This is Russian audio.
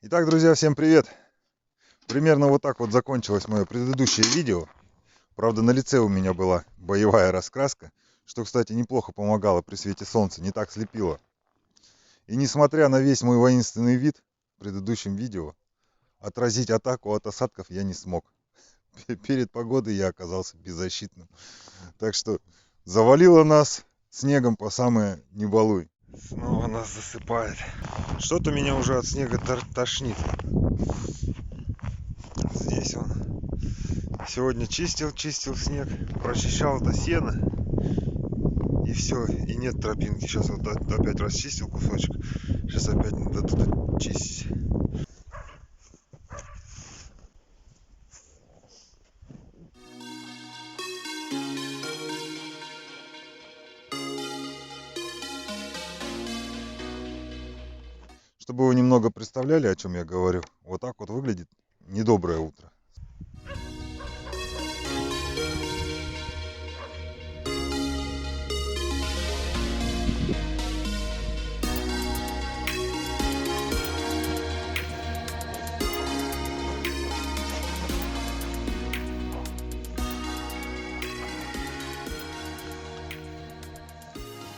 Итак, друзья, всем привет! Примерно вот так вот закончилось мое предыдущее видео. Правда, на лице у меня была боевая раскраска, что, кстати, неплохо помогало при свете солнца, не так слепило. И несмотря на весь мой воинственный вид в предыдущем видео, отразить атаку от осадков я не смог. Перед погодой я оказался беззащитным. Так что завалило нас снегом по самое не балуй. Снова нас засыпает. Что-то меня уже от снега тошнит. Здесь он. Сегодня чистил снег, прочищал это сено. И все, и нет тропинки. Сейчас вот опять расчистил кусочек. Сейчас опять надо тут чистить. Чтобы вы немного представляли, о чем я говорю, вот так вот выглядит недоброе утро.